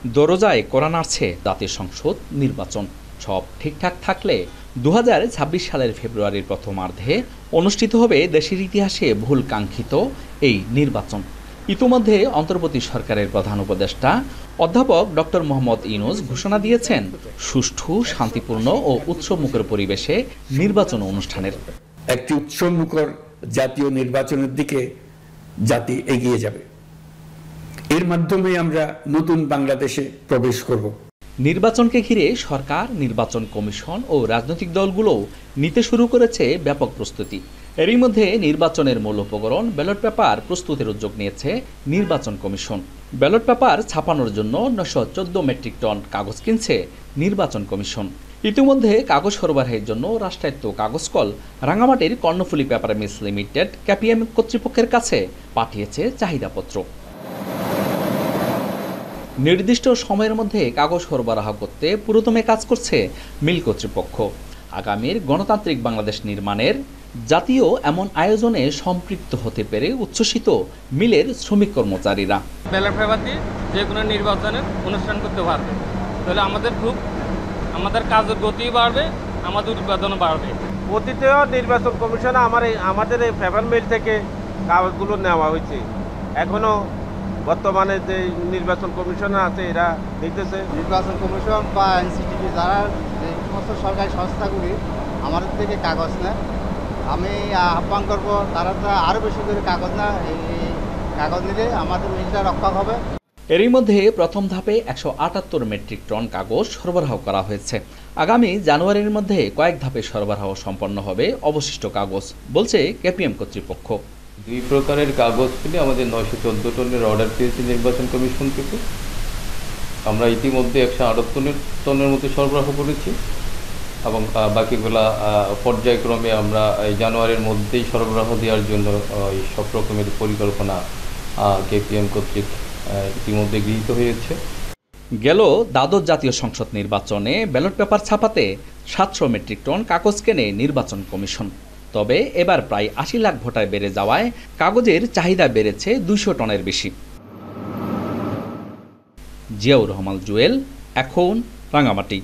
দরজায় কড়া নাড়ছে জাতীয় সংসদ নির্বাচন। সব ঠিকঠাক থাকলে 2026 সালের ফেব্রুয়ারির প্রথমার্ধে অনুষ্ঠিত হবে দেশের ইতিহাসে বহুল কাঙ্ক্ষিত এই নির্বাচন। ইতিমধ্যে অন্তর্বর্তী সরকারের প্রধান উপদেষ্টা অধ্যাপক ডক্টর মোহাম্মদ ইউনূস ঘোষণা দিয়েছেন সুষ্ঠু, শান্তিপূর্ণ ও উৎসবমুখর পরিবেশে নির্বাচন অনুষ্ঠানের। একটি উৎসবমুখর জাতীয় নির্বাচনের দিকে জাতি এগিয়ে যাবে। এর মাধ্যমে আমরা নতুন বাংলাদেশে প্রবেশ করব। নির্বাচনকে ঘিরে সরকার, নির্বাচন কমিশন ও রাজনৈতিক দলগুলো নিতে শুরু করেছে ব্যাপক প্রস্তুতি। এরই মধ্যে নির্বাচনের মূল উপকরণ ব্যালট পেপার প্রস্তুতের উদ্যোগ নিয়েছে নির্বাচন কমিশন। ব্যালট পেপার ছাপানোর জন্য 914 মেট্রিক টন কাগজ কিনছে নির্বাচন কমিশন। ইতিমধ্যে কাগজ সরবরাহের জন্য রাষ্ট্রায়ত্ত কাগজ কল রাঙামাটির Karnaphuli paper mills limited KPM কর্তৃপক্ষের কাছে পাঠিয়েছে চাহিদাপত্র। নির্দিষ্ট সময়ের মধ্যে কাগজ সরবরাহ করতে পুরোদমে কাজ করছে মিল কর্তৃপক্ষ। আগামীর গণতান্ত্রিক বাংলাদেশ নির্মাণের জাতীয় এমন আয়োজনে সম্পৃক্ত হতে পেরে উচ্ছ্বসিত মিলের শ্রমিক কর্মচারীরা। ব্যালট পেপার দিয়ে যে কোনো নির্বাচনের অনুষ্ঠান করতে পারবে, তাহলে আমাদের কাজের গতি বাড়বে, আমাদের উৎপাদনও বাড়বে। অতীতেও নির্বাচন কমিশনে আমাদের এই পেপার মিল থেকে কাগজগুলো নেওয়া হয়েছে। এখনও বর্তমানে যে নির্বাচন কমিশন আছে এরা দিতেছে। নির্বাচন কমিশন বা এনসিটিভি যারা যে সমস্ত সরকারি সংস্থাগুলি আমাদের থেকে কাগজ নেয়, আমি আহ্বান করব তারা আরও বেশি করে কাগজ না, এই কাগজ নিলে আমাদের মিলটা রক্ষা হবে। এরই মধ্যে প্রথম ধাপে 178 মেট্রিক টন কাগজ সরবরাহ করা হয়েছে। আগামী জানুয়ারির মধ্যে কয়েক ধাপে সরবরাহ সম্পন্ন হবে অবশিষ্ট কাগজ, বলছে কেপিএম কর্তৃপক্ষ। 2 প্রকারের কাগজ পেলে আমাদের 914 টনের অর্ডার পেয়েছি নির্বাচন কমিশন থেকে। আমরা ইতিমধ্যে 178 টনের মতো সরবরাহ করেছি এবং বাকিগুলা পর্যায়ক্রমে আমরা এই জানুয়ারির মধ্যেই সরবরাহ দেওয়ার জন্য সব রকমের পরিকল্পনা কেপিএম কর্তৃক ইতিমধ্যে গৃহীত হয়েছে। গেল দ্বাদশ জাতীয় সংসদ নির্বাচনে ব্যালট পেপার ছাপাতে 700 মেট্রিক টন কাগজ কেনে নির্বাচন কমিশন। তবে এবার প্রায় 80 লাখ ভোটার বেড়ে যাওয়ায় কাগজের চাহিদা বেড়েছে 200 টনের বেশি। জিয়াউর রহমান জুয়েল, এখন রাঙামাটি।